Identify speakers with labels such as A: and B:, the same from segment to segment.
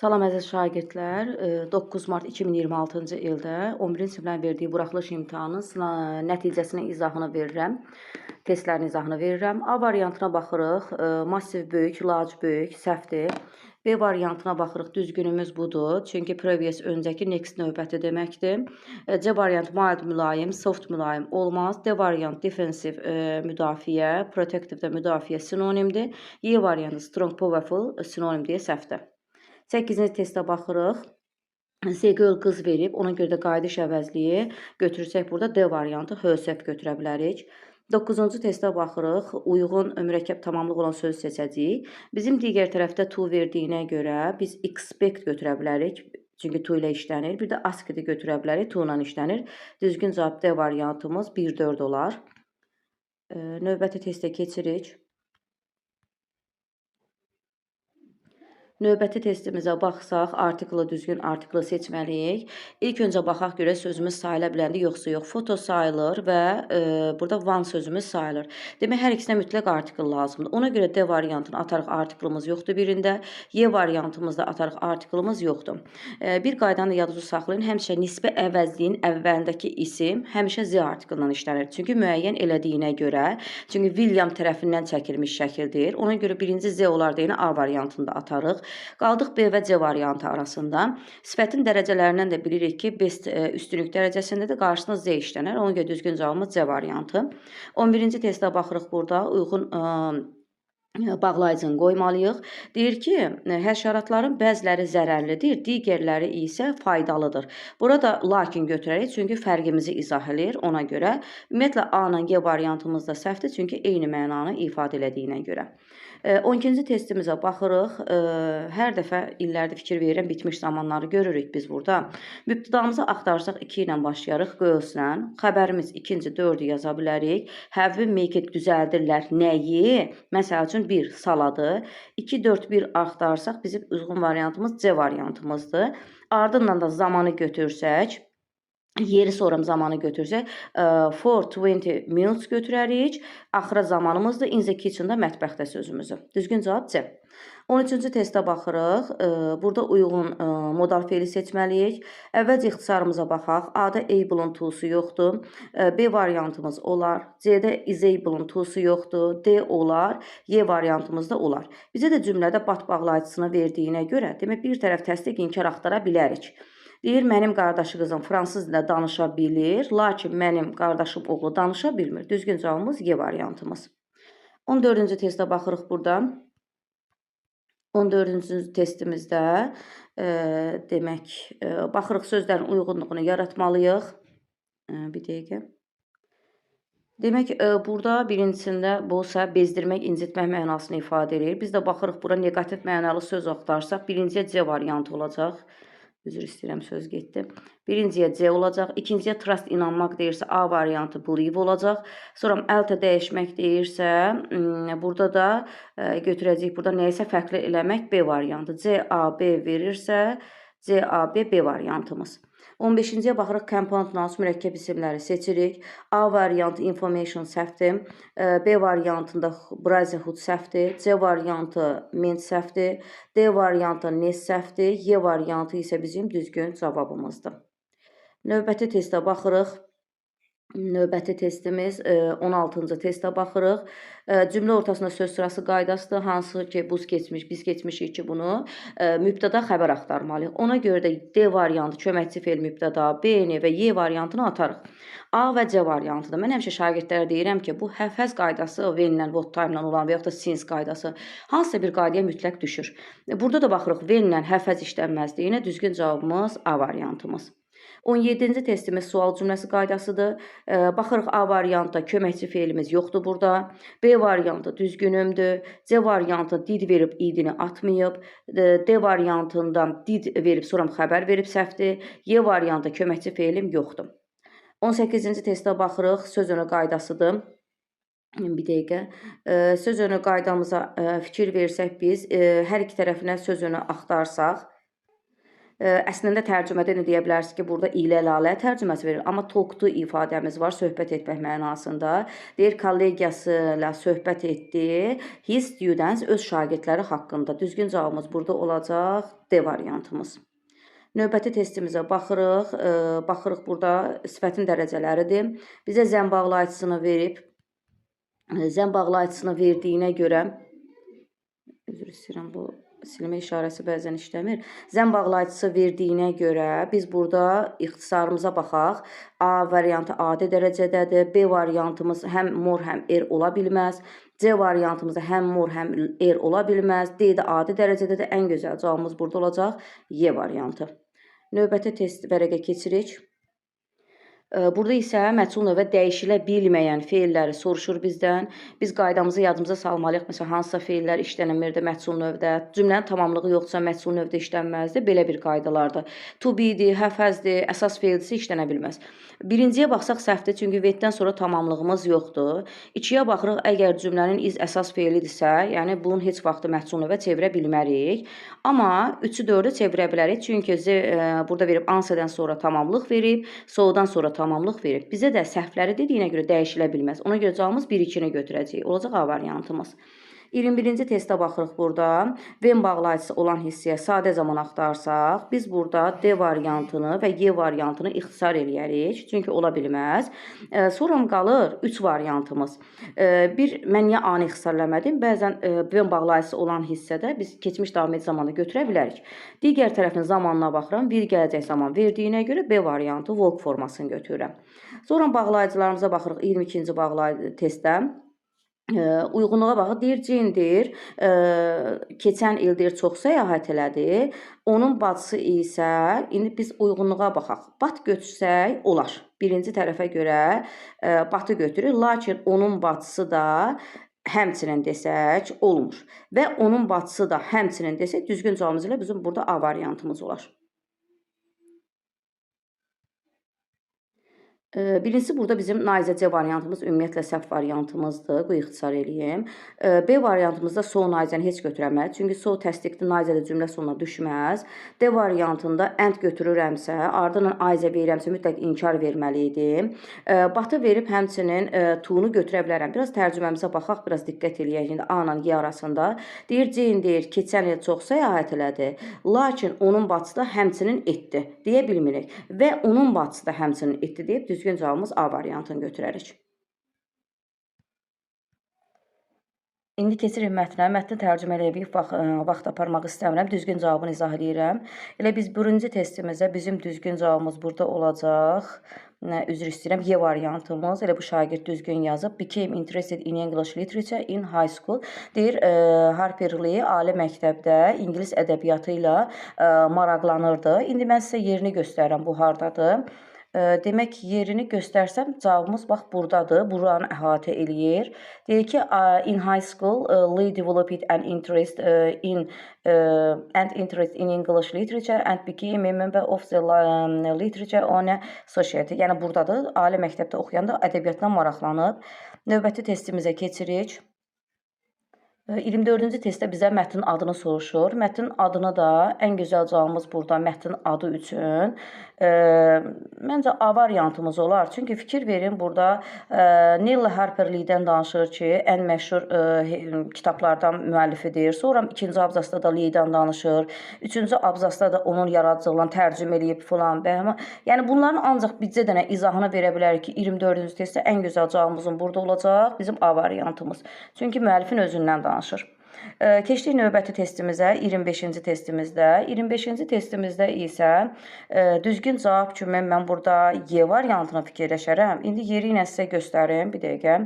A: Salam əziz şagirdlər, 9 mart 2026-cı ildə 11-ci siniflərin verdiyi buraxılış imtahanının nəticəsinin izahını verirəm, testlərin izahını verirəm. A variantına baxırıq, massiv böyük, lac böyük, səhvdir. B variantına baxırıq, düzgünümüz budur, çünki previous öncəki, next növbəti deməkdir. C variant mild mülayim, soft mülayim olmaz. D variant defensive müdafiə, protective də müdafiə sinonimdir. E variantı strong, powerful sinonim deyə səhvdir. 8-ci testə baxırıq. Segöl qız verib, ona görə də qayıdış əvəzliyi götürsək burada D variantı hösəf götürə bilərik. 9-cu testə baxırıq. Uyğun mürəkkəb tamamlıq olan söz seçəcəyik. Bizim digər tərəfdə to verdiyinə görə biz expect götürə bilərik. Çünki to ilə işlənir. Bir də ask'ı götürə bilərik. To ilə işlənir. Düzgün cavab D variantımız 1-4 olar. Növbəti testə keçirik. Növbəti testimizə baxsaq, artiklı düzgün artiklı seçməliyik. İlk öncə baxaq görə sözümüz sayıla biləndi, yoxsa yox. Foto sayılır və burada one sözümüz sayılır. Demək, hər ikisinə mütləq artikl lazımdır. Ona görə D variantını atarıq, artiklımız yoxdur birində. Y variantımızda atarıq, artiklımız yoxdur. Bir qaydanı yadınızda saxlayın, həmişə nisbə əvəzliyin əvvəlindəki isim həmişə Z artiklından işlənir. Çünki müəyyən elədiyinə görə, çünki William tərəfindən çəkilmiş şəkildir. Ona görə birinci Z olar deyəni A variantında atarıq. Qaldıq B və C variantı arasında. Sifətin dərəcələrindən də bilirik ki, best üstünlük dərəcəsində də qarşısında Z işlənər. Ona görə düzgün cavabımız C variantı. 11-ci testə baxırıq burada. Uyğun bağlayıcını qoymalıyıq. Deyir ki, həşəratların bəziləri zərərlidir, digərləri isə faydalıdır. Burada lakin götürərik, çünki fərqimizi izah edir ona görə. Ümumiyyətlə, A ilə G variantımız da səhvdir, çünki eyni mənanı ifadə elədiyinə görə. 12-ci testimizə baxırıq. Hər dəfə illərdə fikir verirəm, bitmiş zamanları görürük biz burada. Mübtidamızı axtarsaq 2 ilə başlayarıq, qövslə. Xəbərimiz 2-ci 4-ü yaza bilərik. Have, make it düzəldirlər nəyi? Məsəl üçün 1 saladı. 2, 4, 1 axtarsaq bizim uyğun variantımız C variantımızdır. Ardından da zamanı götürsək, yeri sonra zamanı götürsək, for 20 minutes götürərik. Axıra zamanımızdır. In the kitchen-da mətbəxdə sözümüzü. Düzgün cavab C. 13-cü testə baxırıq. Burada uyğun modal feili seçməliyik. Əvvəlcə ixtisarımıza baxaq. A-da able-ın to-su yoxdur. B variantımız olar. C-də is able-ın to-su yoxdur. D olar. Y variantımız da olar. Bizə də cümlədə bat bağlayıcısını verdiyinə görə, demək bir tərəf təsdiq inkar axtara bilərik. Deyir, mənim qardaşı qızım fransız dilində danışa bilir, lakin mənim qardaşım oğlu danışa bilmir. Düzgün cavabımız Y variantımız. 14-cü testə baxırıq burada. 14-cü testimizdə demək, baxırıq sözlərin uyğunluğunu yaratmalıyıq. Bir dəqiqə. Demək, burada birincisində bu isə bezdirmək, incitmək mənasını ifadə edir. Biz də baxırıq, bura negativ mənalı söz axtarsaq, birinciyə C variantı olacaq. Üzr istəyirəm, söz getdi. Birinciyə C olacaq. İkinciyə trust, inanmaq deyirsə A variantı believe olacaq. Sonra əltə dəyişmək deyirsə, burada da götürəcəyik, burada nəyisə fərqli eləmək B variantı. C, A, B verirsə, C, A, B variantımız. 15-ciyə baxırıq, compound nouns mürəkkəb isimləri seçirik. A variantı information səhvdir. B variantında brotherhood səhvdir. C variantı meant səhvdir. D variantı nes səhvdir. Y variantı isə bizim düzgün cavabımızdır. Növbəti testə baxırıq. Növbəti testimiz 16-cı testə baxırıq. Cümlə ortasında söz sırası qaydasıdır. Hansı ki, biz keçmişik ki, bunu mübtəda xəbər axtarmalıyıq. Ona görə də D variantı köməkçi fe'l mübtəda, B-ni və Y variantını atarıq. A və C variantıdır. Mən həmişə şagirdlərə deyirəm ki, bu həfəz qaydası when-lə, what time-lə olan və yaxud da since qaydası hansısa bir qaydaya mütləq düşür. Burada da baxırıq when-lə həfəz işlənməzliyinə düzgün cavabımız A variantımız. 17-ci testimiz sual cümləsi qaydasıdır. Baxırıq A variantda köməkçi fe'limiz yoxdur burada. B variantı düzgünümdür. C variantı did verib idini atmayıb. D variantından did verib sonra xəbər verib səhvdir. Y variantı köməkçi fe'lim yoxdur. 18-ci testə baxırıq. Söz önü qaydasıdır. Bir dəqiqə. Söz önü qaydamıza fikir versək biz, hər iki tərəfinə söz önü axtarsaq, Əslində tərcümədə nə deyə bilərsiniz ki, burada ilə lalə tərcüməsi verilir, amma talk to ifadəmiz var, söhbət etmək mənasında. Deyir, kollegiyası ilə söhbət etdi, his students öz şagirdləri haqqında. Düzgün cavabımız burada olacaq D variantımız. Növbəti testimizə baxırıq. Baxırıq burada sifətin dərəcələridir. Bizə zəm bağlayıcısını verib. Zəm bağlayıcısını verdiyinə görə, üzr istəyirəm, bu silmə işarəsi bəzən işləmir. Zəm bağlayıcısı verdiyinə görə biz burada ixtisarımıza baxaq. A variantı adi dərəcədədir. B variantımız həm mor, həm ola bilməz. C variantımızda həm mor, həm ola bilməz. D də adi dərəcədədir. Ən gözəl cavabımız burada olacaq Y variantı. Növbəti test vərəqə keçirik. Burada isə məchul növə dəyişilə bilməyən feilləri soruşur bizdən. Biz qaydamızı yadımıza salmalıyıq. Məsələn, hansısa feillər işlənilmirdi məchul növdə. Cümlənin tamamlığı yoxsa məchul növdə işlənməzdir. Belə bir qaydalardır. To be-dir, have-hasdir, əsas feildirsə işlənə bilməz. Birinciyə baxsaq səhvdir, çünki with-dən sonra tamamlığımız yoxdur. İkiyə baxırıq, əgər cümlənin is əsas feilidirsə, yəni bunun heç vaxtı məchul növə çevirə bilmərik. Amma 3-ü 4-ü çevirə bilərik, çünki burada verib answerdən sonra tamamlıq verib, so-dan sonra tamamlıq verib. Bizə də səhvləri dediyinə görə dəyişilə bilməz. Ona görə cavabımız 1-2-ni götürəcəyik. Olacaq A variantımız. 21-ci testə baxırıq burada. When bağlayıcısı olan hissəyə sadə zaman axtarsaq, biz burada D variantını və Y variantını ixtisar eləyərik. Çünki ola bilməz. Sonra qalır 3 variantımız. Mən niyə A-nı ixtisar eləmədim? Bəzən when bağlayıcısı olan hissədə biz keçmiş davam edici zamanı götürə bilərik. Digər tərəfin zamanına baxıram. Bir gələcək zaman verdiyinə görə B variantı walk formasını götürürəm. Sonra bağlayıcılarımıza baxırıq 22-ci bağlayıcı testdə. Uyğunluğa baxır, deyir Cindir, keçən il deyir çox səyahət elədi. Onun bacısı isə, indi biz uyğunluğa baxaq. Bat götürsək olar. Birinci tərəfə görə batı götürür, lakin onun bacısı da həmçinin desək olmur. Və onun bacısı da həmçinin desək düzgün cavabımız ilə bizim burada A variantımız olar. Birincisi burada bizim naizə C variantımız ümumiyyətlə səhv variantımızdır. Bu ixtisar eləyim. B variantımızda so naizəni heç götürəməz. Çünki so təsdiqli naizədə cümlə sonuna düşməz. D variantında and götürürəmsə, ardından aizə verirəmsə mütləq inkar verməli idim. Batı verib həmçinin to-nu götürə bilərəm. Biraz tərcüməmizə baxaq, biraz diqqət eləyək. İndi A ilə Y arasında. Deyir Jane deyir, keçən il çox səyahət elədi. Lakin onun bacısı da həmçinin etdi. Deyə bilmirik. Və onun bacısı da həmçinin etdi deyib düzgün cavabımız A variantını götürərik. İndi keçirik mətnə. Mətni tərcümə edib vaxt aparmaq istəmirəm. Düzgün cavabını izah edirəm. Elə biz birinci testimizə bizim düzgün cavabımız burada olacaq. Üzr istəyirəm, Y variantımız. Elə bu şagird düzgün yazıb. Became interested in English literature in high school. Deyir, Harper Lee ali məktəbdə İngilis ədəbiyyatı ilə maraqlanırdı. İndi mən sizə yerini göstərirəm. Bu hardadır? Demək, yerini göstərsəm, cavabımız bax buradadır. Buranı əhatə eləyir. Deyir ki, in high school, Lee developed an interest in English literature and became a member of the literature honor society. Yəni, buradadır. Ali məktəbdə oxuyanda ədəbiyyatdan maraqlanıb. Növbəti testimizə keçirik. 24-cü testdə bizə mətnin adını soruşur. Mətnin adını da ən gözəl cavabımız burada mətnin adı üçün. Məncə A variantımız olar. Çünki fikir verin, burada Nella Harper Lee-dən danışır ki, ən məşhur kitablardan müəllifidir. Sonra ikinci abzasda da Lee-dən danışır. Üçüncü abzasda da onun yaradıcılığını tərcümə eləyib filan. Yəni bunların ancaq bircə dənə izahını verə bilərik ki, 24-cü testdə ən gözəl cavabımızın burada olacaq bizim A variantımız. Çünki müəllifin özündən danışır. Keçdik növbəti testimizə, 25-ci testimizdə. 25-ci testimizdə isə düzgün cavab kimi mən burada Y variantını fikirləşərəm. İndi yeri ilə sizə göstərim, bir dəqiqə.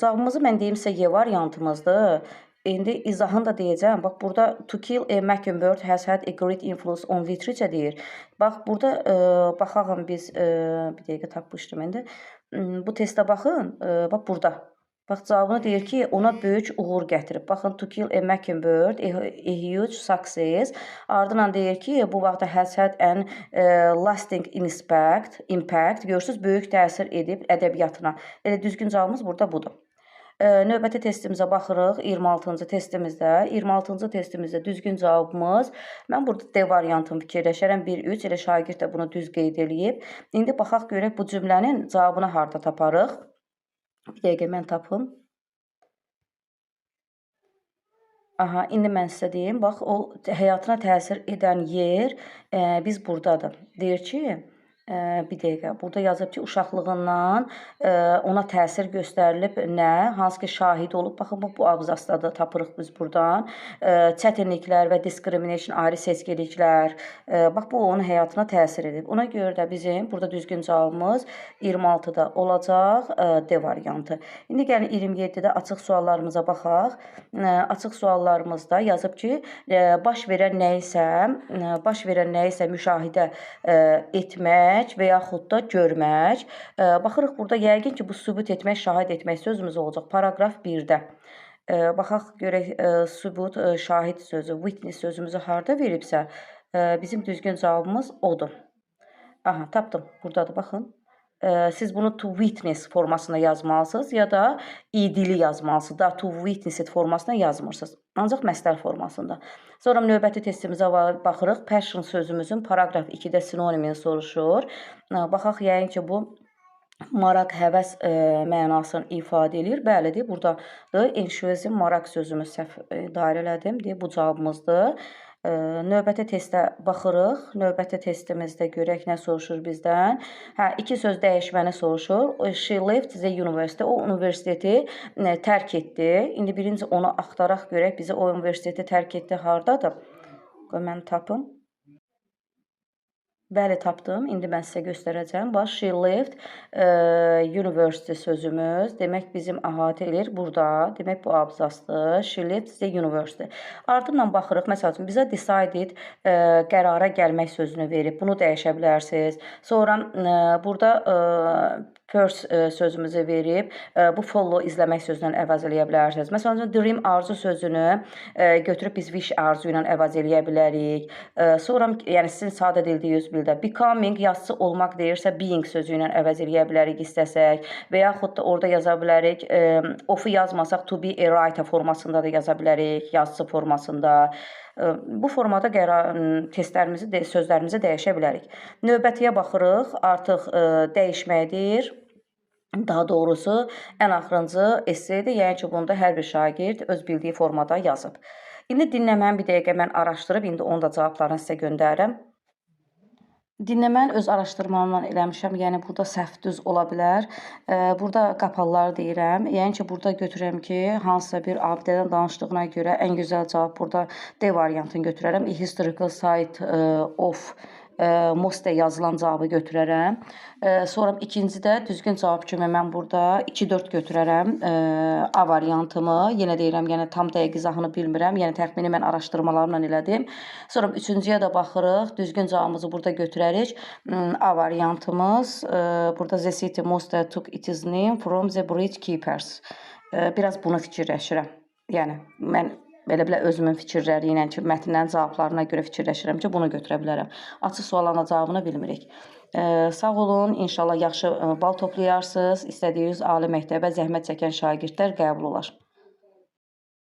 A: Cavabımızı mən deyim sizə Y variantımızdır. İndi izahını da deyəcəm. Bax, burada to kill a mockingbird has had a great influence on literature deyir. Bax, burada baxağım biz, bir dəqiqə tapmışdım indi. Bu testə baxın, bax burada. Bax, cavabını deyir ki, ona böyük uğur gətirib. Baxın, to kill a mockingbird, a huge success. Ardından deyir ki, bu vaxtda has had an lasting impact. Görürsünüz, böyük təsir edib ədəbiyyatına. Elə düzgün cavabımız burada budur. Növbəti testimizə baxırıq. 26-cı testimizdə. 26-cı testimizdə düzgün cavabımız. Mən burada D variantını fikirləşərəm. 1-3. Elə şagird də bunu düz qeyd eləyib. İndi baxaq görək bu cümlənin cavabını harda taparıq. Bir dəqiqə mən tapım. Aha, indi mən sizə deyim, bax o həyatına təsir edən yer biz buradadır. Deyir ki, bir dəqiqə, burada yazıb ki, uşaqlığından ona təsir göstərilib nə? Hansı ki, şahid olub. Baxın, bu abzasda tapırıq biz buradan. Çətinliklər və discrimination, ayrı seçkiliklər. Bax, bu onun həyatına təsir edib. Ona görə də bizim burada düzgün cavabımız 26-da olacaq D variantı. İndi gəlin 27-də açıq suallarımıza baxaq. Açıq suallarımızda yazıb ki, baş verən nə isə müşahidə etmək və yaxud da görmək. Baxırıq burada yəqin ki, bu sübut etmək, şahid etmək sözümüz olacaq. Paragraf 1-də. Baxaq görək sübut, şahid sözü, witness sözümüzü harda veribsə, bizim düzgün cavabımız odur. Aha, tapdım. Buradadır, baxın. Siz bunu to witness formasında yazmalısınız ya da idili yazmalısınız. Da to witness it formasında yazmırsınız. Ancaq məsdər formasında. Sonra növbəti testimizə baxırıq. Passion sözümüzün paragraf 2-də sinonimini soruşur. Baxaq, yəqin ki, bu maraq, həvəs mənasını ifadə edir. Bəlidir, buradadır. Enthusiasm, maraq sözümüz səhv dairə elədim. Bu cavabımızdır. Növbəti testə baxırıq. Növbəti testimizdə görək nə soruşur bizdən. İki söz dəyişməni soruşur. She left the university. O universiteti tərk etdi. İndi birinci onu axtaraq görək. Bizə o universiteti tərk etdi hardadır? Qoy mən tapım. Bəli, tapdım. İndi mən sizə göstərəcəm. Bax, she left university sözümüz. Demək, bizim əhatə edir burada. Demək, bu abzasdır. She left the university. Ardından baxırıq. Məsəl üçün, bizə decided qərara gəlmək sözünü verib. Bunu dəyişə bilərsiniz. Sonra burada first sözümüzü verib. Bu follow izləmək sözündən əvəz eləyə bilərsiniz. Məsələn, dream arzu sözünü götürüb biz wish arzu ilə əvəz eləyə bilərik. Sonra, yəni sizin sadə dildə 100 bildə becoming yazısı olmaq deyirsə being sözü ilə əvəz eləyə bilərik istəsək və yaxud da orada yaza bilərik of-u yazmasaq to be a writer formasında da yaza bilərik, yazısı formasında. Bu formada testlərimizi, sözlərimizi dəyişə bilərik. Növbətiyə baxırıq, artıq dəyişməkdir. Daha doğrusu, ən axırıncı esseydir. Yəni ki, bunda hər bir şagird öz bildiyi formada yazıb. İndi dinləməni bir dəqiqə mən araşdırıb, indi onun da cavablarını sizə göndərirəm. Dinləməni öz araşdırmamla eləmişəm, yəni burada səhv düz ola bilər. Burada qapalıları deyirəm, yəni ki, burada götürürəm ki, hansısa bir abidədən danışdığına görə ən gözəl cavab burada D variantını götürərəm. Historical site of Most'da yazılan cavabı götürərəm. Sonra ikincidə düzgün cavab kimi mən burada 2-4 götürərəm A variantımı. Yenə deyirəm, yəni tam dəqiq izahını bilmirəm. Yəni təxmini mən araşdırmalarımla elədim. Sonra üçüncüyə də baxırıq. Düzgün cavabımızı burada götürərik. A variantımız. Burada the city most took its name from the bridge keepers. Biraz bunu fikirləşirəm. Yəni mən belə özümün fikirləri ilə ki, mətnlərin cavablarına görə fikirləşirəm ki, bunu götürə bilərəm. Açıq suallarına cavabını bilmirik. Sağ olun, inşallah yaxşı bal toplayarsınız. İstədiyiniz ali məktəbə zəhmət çəkən şagirdlər qəbul olar.